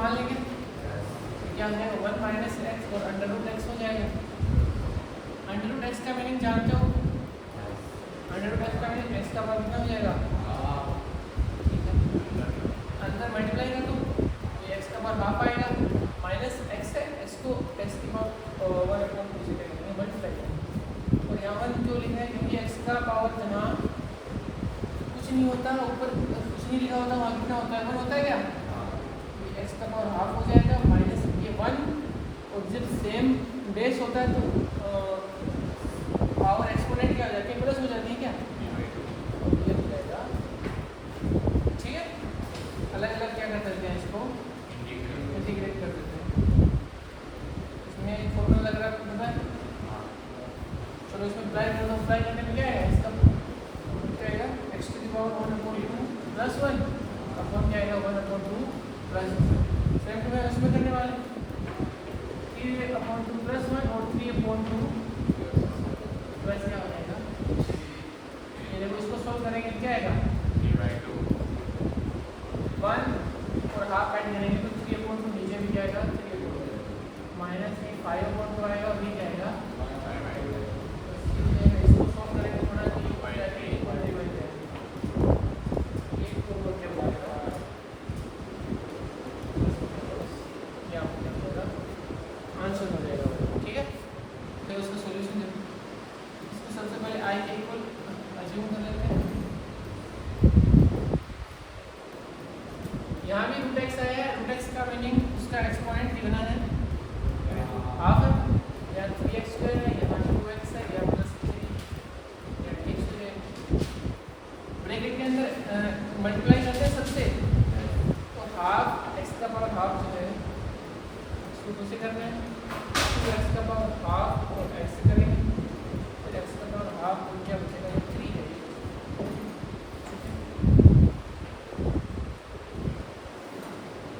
मान लेंगे क्या है 1 माइनस एक्स और अंडर रूट एक्स हो जाएगा। अंडर रूट एक्स का मीनिंग जानते हो? अंडर रूट एक्स का मीनिंग एक्स का वर्ग कितना हो जाएगा, ठीक है, अंदर मल्टीप्लाई कर दो, ये एक्स का वर्ग हाफ आएगा, माइनस एक्स है, एक्स को एक्स की पावर 1 अपॉन 2 से करेंगे मल्टीप्लाई करेंगे, और यहाँ 1 क्यों लिखा है, क्योंकि एक्स का पावर जहाँ कुछ नहीं होता, ऊपर कुछ नहीं लिखा होता, वहाँ कितना होता है, 1 होता है क्या, एक्स का पावर हाफ हो जाएगा, माइनस ये 1, और जब सेम बेस होता है तो पावर एक्सपोनेंट क्या हो जाती है, प्लस हो जाती है क्या, ये हो जाएगा, ठीक है। अलग अलग क्या कर देते हैं, इसको इंटीग्रेट कर देते हैं। इसमें एक फॉर्मूला लग रहा है, पता है, चलो इसमें अप्लाई कर दो, अप्लाई करने में क्या है, इसका क्या आएगा, x to the power 1/2 plus 1 upon क्या आएगा 1/2 प्लस, सेम टू सेम इसमें करने वाले 3/2 प्लस 1 और 3/2 प्लस क्या हो जाएगा, ये देखो इसको सॉल्व करेंगे क्या आएगा 1 और हाफ ऐड करेंगे तो 3/2 नीचे भी क्या आएगा 3/2 माइनस 5/2 आएगा, भी क्या आएगा, इसको सॉल्व करेंगे थोड़ा तो ऊपर जाके 1 बन जाएगा, 1 को बोल के बोलेगा क्या हो जाएगा, आंसर हो जाएगा, ठीक है। तो उसका सॉल्यूशन देखो, इसको सबसे पहले आई के इक्वल अज्यूम कर लेते हैं, यहाँ भी रूट एक्स आया है, रूट एक्स का मीनिंग उसका एक्सपोनेंट लिखना है, हाफ है या 3x² है या 2x है या प्लस 3 या x है, ब्रैकेट के अंदर मल्टीप्लाई करते हैं सबसे, तो हाफ एक्स का पावर हाफ जो है इसको 2 से करना है, 2x का पावर हाफ और x से करेंगे, फिर x का पावर हाफ और क्या बचेगा 3 है।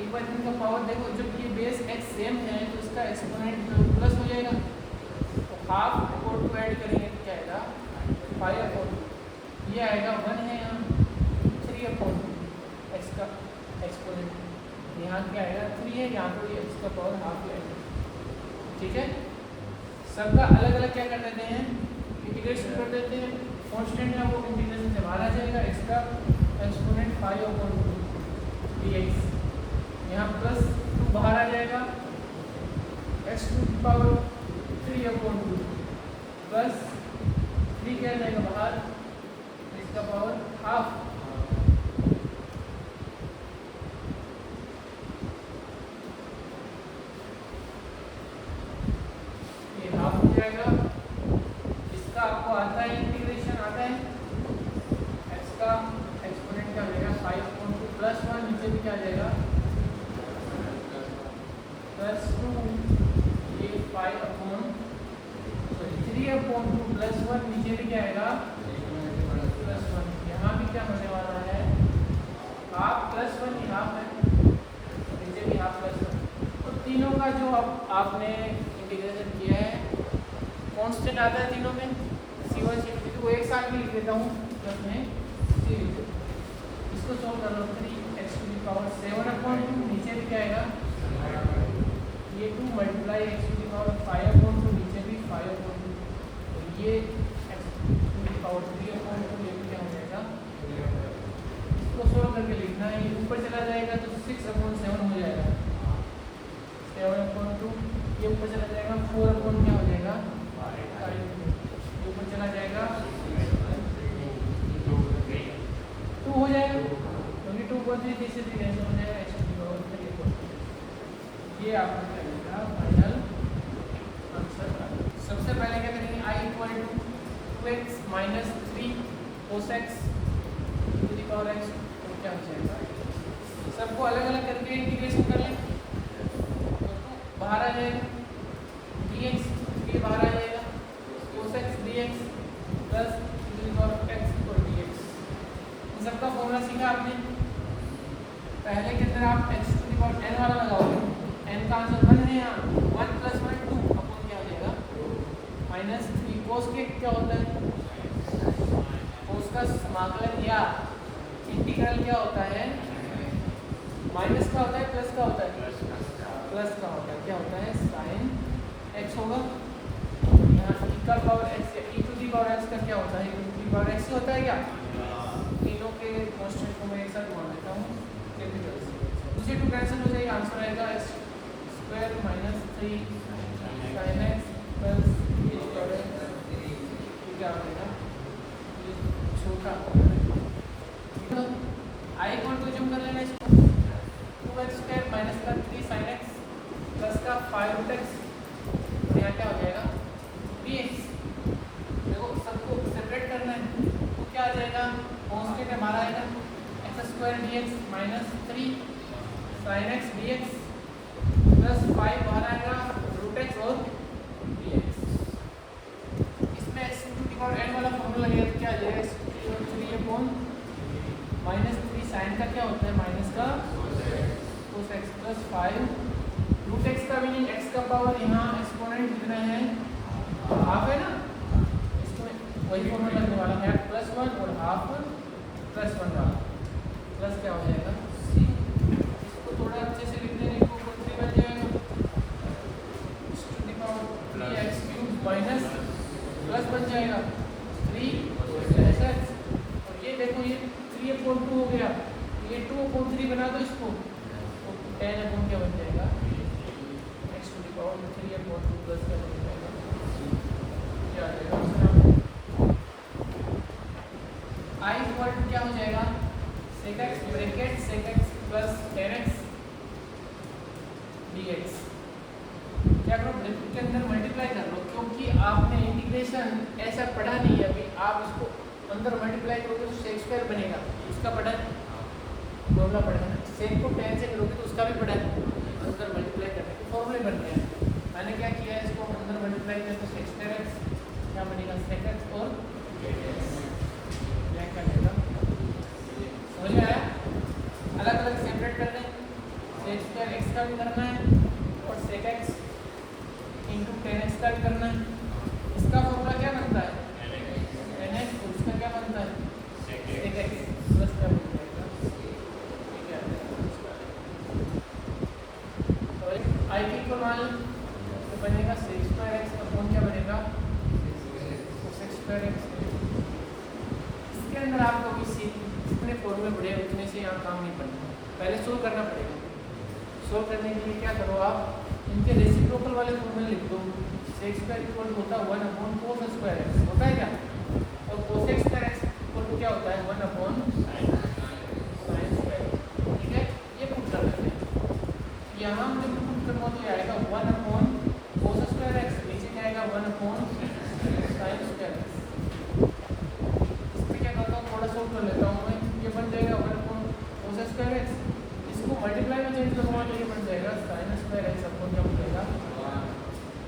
एक बार इनका पावर देखो, जब ये बेस x सेम है तो इसका एक्सपोनेंट प्लस हो जाएगा, तो हाफ और 2 ऐड करेंगे तो क्या आएगा 5/2, ये आएगा 1 है यहाँ 3/2 x का एक्सपोनेंट, यहाँ क्या आएगा 3 है, यहाँ पर ये x का पावर हाफ आएगा, ठीक है। सबका अलग अलग क्या कर देते हैं, इंटीग्रेशन कर देते हैं, कांस्टेंट है वो इंटीग्रेशन से बाहर आ जाएगा, x का एक्सपोनेंट 5/2 dx, यहाँ प्लस 2 बाहर आ जाएगा, x to the power 3/2 plus 3 क्या जाएगा बाहर, इसका पावर हाफ, ये हाफ हो जाएगा, इसका आपको आता है इंटीग्रेशन आता है, x का एक्सपोनेंट क्या हो जाएगा 5/2 प्लस 1 नीचे भी क्या आ जाएगा प्लस 2, ये 3/2 प्लस 1 नीचे भी क्या आएगा प्लस 1, यहाँ भी क्या होने वाला है हाफ प्लस 1, ये हाफ है, नीचे भी हाफ प्लस 1, तो तीनों का जो अब आपने इंटीग्रेशन किया है कांस्टेंट आता है तीनों में, C1 C2 को एक साथ भी लिख देता हूँ प्लस में C, इसको सॉल्व कर लो, 3x टू द पावर 7/2 नीचे भी क्या आएगा, ये 2 multiply x to the power 5/2 नीचे भी 5/2, तो ये x टू द पावर 3/2 ये भी क्या हो जाएगा, इसको सॉल्व करके लिखना है, ये ऊपर चला जाएगा तो 6/7 हो जाएगा, 7/2 ये ऊपर चला जाएगा, 4/2 क्या हो जाएगा 5, ये ऊपर चला जाएगा 2 हो जाएगा, क्योंकि 2 को 3 से 3 कैंसिल हो जाएगा, x टू द पावर 3/2, ये आपका फाइनल आंसर। सबसे पहले क्या करेंगे, I equal to 2x minus 3 cos x to the power x, तो क्या हो जाएगा, सबको अलग अलग करके इंटीग्रेशन कर लें, तो 2 बाहर आ जाएगा, dx 3 बाहर आ जाएगा, cos x dx plus to the power x और dx, इन सबका फॉर्मूला सीखा आपने, पहले के अंदर आप x to the power n वाला लगाओगे, n का आंसर 1 है, यहाँ 1 प्लस 1 2 अपन क्या हो जाएगा माइनस 3, कोस के क्या होता है, कोस का समाकलन या इंटीग्रल क्या होता है, माइनस का होता है प्लस का होता है, प्लस का होता है, क्या होता है साइन एक्स होगा। यहाँ e का पावर एक्स या e to the power x का क्या होता है, e to the power x होता है क्या। तीनों के कांस्टेंट को मैं एक साथ मान लेता हूँ कैपिटल से, दूसरे टू कैंसिल हो जाएगा, आंसर आएगा x square minus 3 sine x plus क्या होगा छोटा आई को जूम कर लेना इसको 2x स्क्वायर माइनस का 3 sin x प्लस का 5 रूट एक्स, यहाँ क्या हो जाएगा dx। देखो सबको सेपरेट करना है तो क्या आ जाएगा, कांस्टेंट हमारा आएगा x square dx minus 3 sin x dx plus 5 बाहर आएगा रूट एक्स और dx। इसमें x to the power n वाला फॉर्मूला लगेगा, क्या आ जाएगा 3 अपॉन माइनस 3 साइन का क्या होता है माइनस का cos x plus 5 root x का मीनिंग x का पावर यहाँ एक्सपोनेंट लिखना है हाफ है ना, इसमें वही फॉर्मूला लगने वाला है प्लस 1 और हाफ प्लस 1 वाला प्लस क्या हो जाएगा c। इसको थोड़ा अच्छे से लिख देंगे तो 3 बन जाएगा to the power 3x cube minus plus बन जाएगा 3 x। और ये देखो ये 3/2 हो गया, ये 2/3 बना दो इसको तो 10/2 क्या बन जाएगा x to the power 3/2 plus क्या बन जाएगा क्या आ जाएगा I इक्वल टू क्या हो जाएगा sec x bracket sec x plus 10x dx। क्या करो ब्रैकेट के अंदर मल्टीप्लाई कर लो, क्योंकि आपने इंटीग्रेशन ऐसा पढ़ा नहीं है अभी, आप इसको अंदर मल्टीप्लाई करोगे तो सेक स्क्वायर बनेगा, उसका पढ़ा फॉर्मूला पढ़ा है, सेक को 10 से करोगे तो उसका भी पढ़ा है, अंदर मल्टीप्लाई करने के फॉर्मूले बनते हैं। मैंने क्या किया है इसको अंदर मल्टीप्लाई किया तो सेक स्क्वायर एक्स क्या बनेगा सेक एक्स और क्या बनेगा, समझ में आया। अलग अलग सेपरेट करना है, सेक स्क्वायर एक्स का भी करना है और सेक एक्स इंटू 10x का भी करना है। इसका फॉर्मूला क्या बनता है उसका क्या बनता है sec x प्लस क्या बन जाएगा ठीक है। तो i की इक्वल मान तो बनेगा sec स्क्वायर x अपॉन क्या बनेगा sec स्क्वायर x। इसके अंदर आपको किसी जितने फॉर्मूले पढ़े उतने से यहाँ काम नहीं पड़ना, पहले सोल्व करना पड़ेगा। सोल्व करने के लिए क्या करो आप इनके रेसिप्रोकल वाले फॉर्मूले लिख दो, sec स्क्वायर इक्वल होता है 1/cos स्क्वायर x होता है क्या, और cos स्क्वायर x इक्वल क्या होता है 1/sin स्क्वायर। ठीक है ये पुट कर लेते हैं, यहाँ हम जब पुट करना तो ये आएगा 1/cos स्क्वायर x, नीचे क्या आएगा 1/sin स्क्वायर x। इसमें क्या करता हूँ थोड़ा सोल्व कर लेता हूँ मैं, ये बन जाएगा 1/cos स्क्वायर x, इसको मल्टीप्लाई में चेंज करूँगा तो ये बन जाएगा sin स्क्वायर x अपॉन क्या बनेगा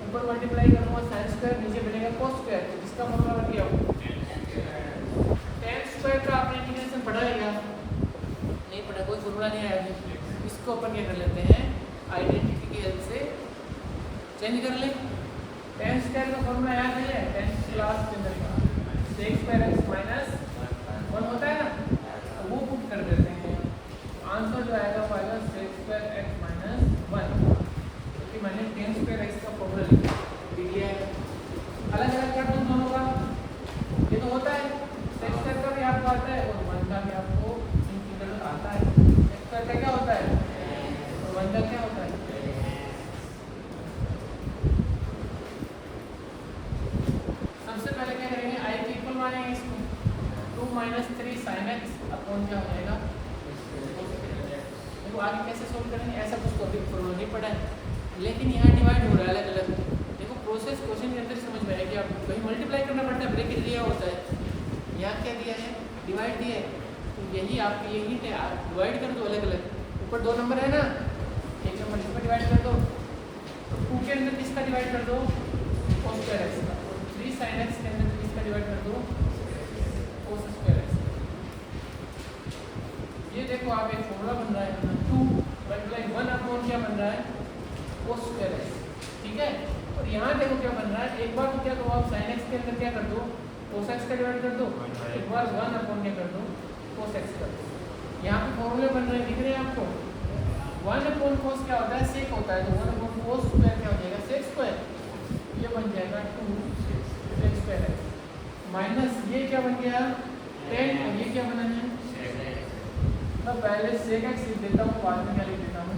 ऊपर मल्टीप्लाई करूँगा sin स्क्वायर, नीचे बनेगा cos स्क्वायर, तो इसका फॉर्मूला बन गया tan स्क्वायर का आपने इंटीग्रेशन पढ़ा है क्या, नहीं पढ़ा, कोई फॉर्मूला नहीं आया अभी। इसको अपन क्या कर लेते हैं आइडेंटिटी की हेल्प से चेंज कर ले। tan स्क्वायर का फॉर्मूला याद है 10th क्लास के अंदर का sec स्क्वायर x माइनस 1 होता है ना, तो वो पुट कर देते हैं, आंसर जो आएगा पाएगा sec स्क्वायर x माइनस 1, क्योंकि मैंने tan स्क्वायर x का फॉर्मूला लिख दिया है। अलग अलग कर दो दोनों का, ये तो होता है sec स्क्वायर का भी आपको आता है और 1 का भी आपको इंटीग्रल आता है। sec स्क्वायर का क्या होता है और 1 का क्या होता है। सबसे पहले क्या करेंगे i की इक्वल मानेंगे इसको 2 - 3 sin x अपॉन क्या हो जाएगा, देखो आगे कैसे सोल्व करेंगे ऐसा कुछ तो अभी फॉर्मूला नहीं पड़ा है, लेकिन यहाँ डिवाइड हो रहा है अलग अलग। देखो प्रोसेस क्वेश्चन के अंदर समझ में आएगी, आप कहीं मल्टीप्लाई करना पड़ता है, ब्रैकेट दिया होता है, यहाँ क्या दिया है डिवाइड दिया है, तो यही आपकी ये हिंट है, आप डिवाइड कर दो अलग अलग। ऊपर 2 नंबर है ना, एक नंबर इसमें डिवाइड कर दो, तो 2 के अंदर किसका डिवाइड कर दो cos स्क्वायर x का, और 3 sin x के अंदर किसका डिवाइड कर दो cos स्क्वायर x। ये देखो आप एक फॉर्मूला बन रहा है 2 × 1 अपॉन क्या बन रहा है cos स्क्वायर x, ठीक है। और यहाँ देखो क्या बन रहा है, एक बार तो क्या करो आप sin x के अंदर क्या कर दो cos x का डिवाइड कर दो, एक बार 1 अपॉन क्या कर दो cos x कर दो। यहाँ पे फॉर्मूले बन रहे हैं, दिख रहे हैं आपको, 1/cos क्या होता है, सेक होता है, तो 1/cos स्क्वायर क्या हो जाएगा, सेक स्क्वायर, ये बन जाएगा 2 सेक स्क्वायर है, माइनस ये क्या बन गया 10 और ये क्या बना है, मैं पहले सेक एक्स लिख देता हूँ, बाद में क्या लिख देता हूँ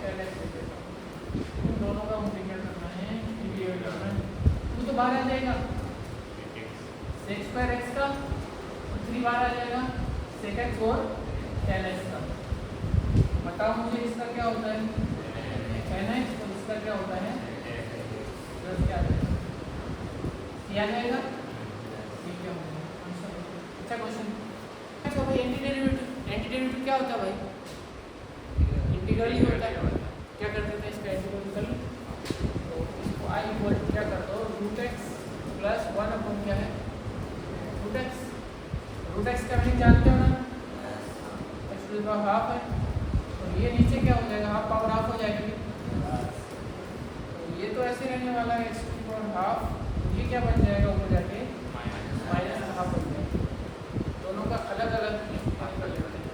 10x लिख देता हूँ, इन दोनों का मुझे क्या करना है, डिवाइड करना है, 2 तो बाहर आ जाएगा, सेक स्क्वायर एक्स का, और 3 बाहर आ जाएगा, सेक एक्स और 10x का। बताओ मुझे इसका क्या होता है 10x और इसका क्या होता है 10, क्या आ जाएगा, ये आ जाएगा, ठीक है आंसर। अच्छा क्वेश्चन। अच्छा भाई एंटीडेरिवेटिव क्या होता है भाई, इंटीग्रल ही होता है, क्या करते थे इसका इंटीग्रल, तो इसको आई इक्वल क्या कर दो √x प्लस 1 क्या है √x का मीनिंग जानते हो ना, x to the power half है, और ये नीचे क्या हो जाएगा, हाफ पावर हाफ हो जाएगी, तो ये तो ऐसे रहने वाला है x to the power half, ये क्या बन जाएगा ऊपर जाके माइनस हाफ हो जाएगा, दोनों का अलग अलग हाफ कर लेते हैं,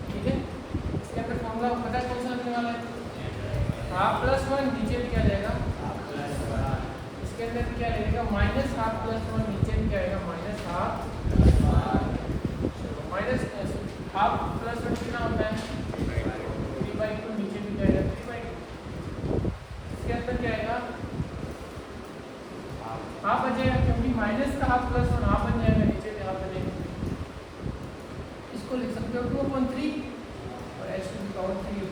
ठीक है। इसके अंदर फॉर्मूला पता कौन सा लगने वाला है, हाफ प्लस 1, नीचे भी क्या जाएगा, इसके अंदर क्या रहेगा माइनस हाफ प्लस 1, नीचे भी क्या आएगा minus half, minus half plus 1 कितना होता है 3/2, नीचे भी क्या आएगा 3/2, इसके अंदर क्या आएगा हाफ बचेगा, क्योंकि माइनस का हाफ प्लस 1 हाफ बन जाएगा, नीचे भी हाफ बनेगा, इसको लिख सकते हो 2/3 और x टू द पावर 3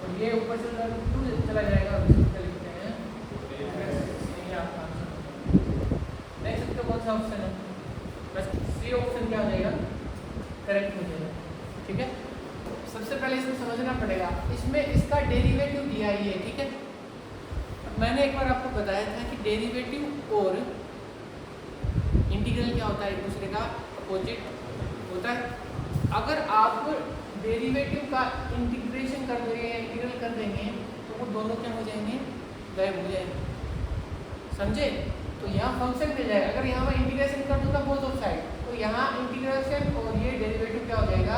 और ये ऊपर से 2 चला जाएगा, अब इसको क्या लिखते हैं, ये आपका आंसर। देख सकते हो कौन सा ऑप्शन है, बस सी ऑप्शन क्या हो जाएगा, करेक्ट हो जाएगा, ठीक है। सबसे पहले इसमें समझना पड़ेगा, इसमें इसका डेरिवेटिव दिया ही है, ठीक है। मैंने एक बार आपको बताया था कि डेरिवेटिव और इंटीग्रल क्या होता है, एक दूसरे का अपोजिट होता है। अगर आप डेरिवेटिव का इंटीग्रेशन कर देंगे, इंटीग्रल कर देंगे, तो वो दोनों क्या हो जाएंगे, गायब हो जाएंगे, समझे। तो यहाँ फंक्शन मिल जाएगा, अगर यहाँ मैं इंटीग्रेशन कर दूंगा बोथ ऑफ साइड, तो यहाँ इंटीग्रेशन और ये डेरिवेटिव क्या हो जाएगा,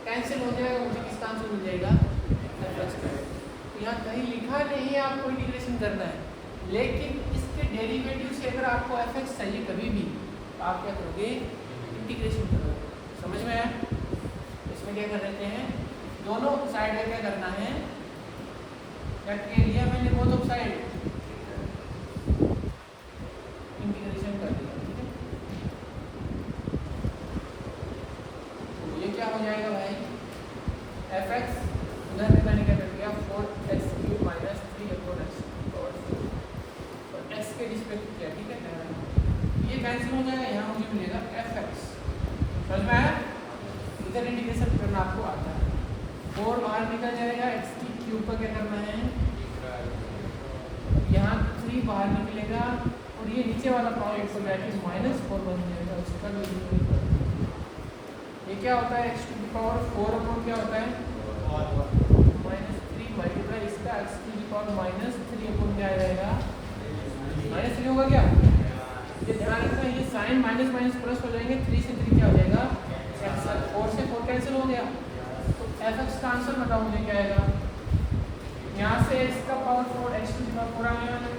कैंसिल हो जाएगा, मुझे किसका आंसर मिल जाएगा f(x) का। तो यहाँ कहीं लिखा नहीं है आपको इंटीग्रेशन करना है, लेकिन इसके डेरिवेटिव से अगर आपको f(x) चाहिए कभी भी, तो आप क्या करोगे, इंटीग्रेशन करोगे, समझ में आया। इसमें क्या कर देते हैं, दोनों साइड का क्या करना है, क्या लिया मैंने, बोथ ऑफ साइड इंटीग्रेशन कर दिया, ठीक है। तो ये क्या हो जाएगा भाई, f(x) उधर में मैंने क्या कर दिया 4x³ - 3/x और x के रिस्पेक्ट किया, ठीक है, ये कैंसिल हो जाएगा, यहाँ मुझे मिलेगा f(x), समझ में आया। इधर इंटीग्रेशन करना आपको आता है, 4 बाहर निकल जाएगा, x³ पर क्या करना है, यहाँ 3 बाहर निकलेगा, और ये नीचे वाला पावर 1 को जाके -4 बन जाएगा, उसका भी ये क्या होता है, x to the power 4 upon क्या होता है -3 मल्टीप्लाई इसका x to the power -3 upon क्या आ जाएगा, -3 होगा क्या, ये ध्यान रखना, ये साइन माइनस माइनस प्लस हो जाएंगे, 3 से 3 क्या हो जाएगा, 4 से 4 कैंसिल हो गया, तो f(x) का आंसर बताओ मुझे क्या आएगा, यहाँ से x का power 4 x to the power 4 आने वाला है,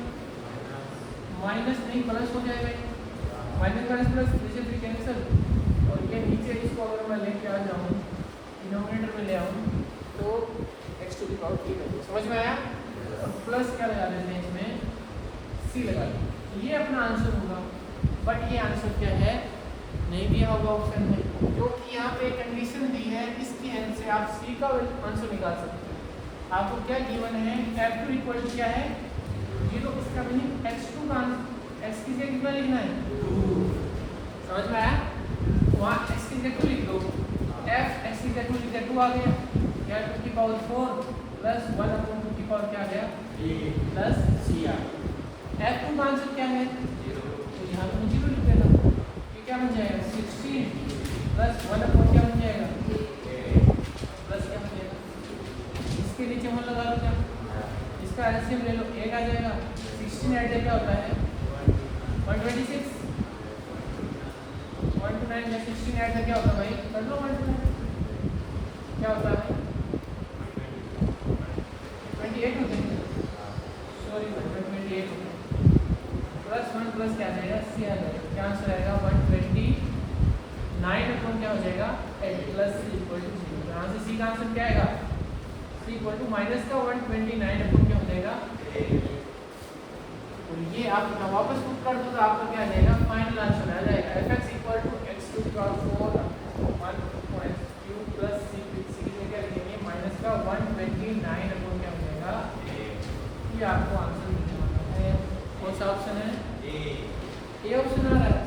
माइनस नहीं प्लस हो जाएगा, माइनस माइनस प्लस 3 से 3 कैंसिल, और ये नीचे इसको अगर मैं लेके आ जाऊँ डिनोमिनेटर में ले आऊँ तो x टू द पावर 3 है, समझ में आया। और प्लस क्या लगा देते हैं इसमें, c लगा देते हैं, ये अपना आंसर होगा। बट ये आंसर क्या है, नहीं दिया होगा ऑप्शन में, क्योंकि यहाँ पे कंडीशन दी है, इसकी हेल्प से आप c का आंसर निकाल सकते हैं। आपको क्या गिवन है, f2 इक्वल टू क्या है 0, इसका मीनिंग x2 का x की जगह कितना लिखना है 2, समझ में आया। वहाँ x की जगह 2 लिख दो, f x की जगह 2 लिख दिया, 2 आ गया, क्या 2 की पावर 4 प्लस 1/2 की पावर क्या आ गया प्लस c आ गया। f2 का आंसर क्या है 0, तो यहाँ पे 0 लिख देना, ये क्या बन जाएगा 16 प्लस 1/4 क्या बन जाएगा प्लस क्या बन जाएगा, इसके नीचे मन लगा लो, क्या इसका एलसीएम ले लो, 1 आ जाएगा, 16 ऐड क्या होता है 126, 1 to 9 129 में 16 ऐड करके क्या होता है भाई, कर लो मल्टीप्लाई, क्या होता है 28 होते हैं, सॉरी 28 होते हैं, प्लस 1 प्लस क्या आ जाएगा, सी आ जाएगा, क्या आंसर आएगा 129 अपॉन क्या हो जाएगा 8 प्लस सी इक्वल टू 0। यहाँ से सी का आंसर क्या आएगा, सी इक्वल टू माइनस का 129 अपॉन क्या हो जाएगा 8। और ये आप वापस पुट कर दो तो आपका क्या आ जाएगा, फाइनल आंसर आ जाएगा fx इक्वल टू x2 का 4 1x3 प्लस c में क्या लिखेंगे माइनस का 129 अपॉन क्या हो जाएगा 8। ये आपको आंसर मिल जाएगा। कौन सा ऑप्शन है, ए ऑप्शन आ रहा है।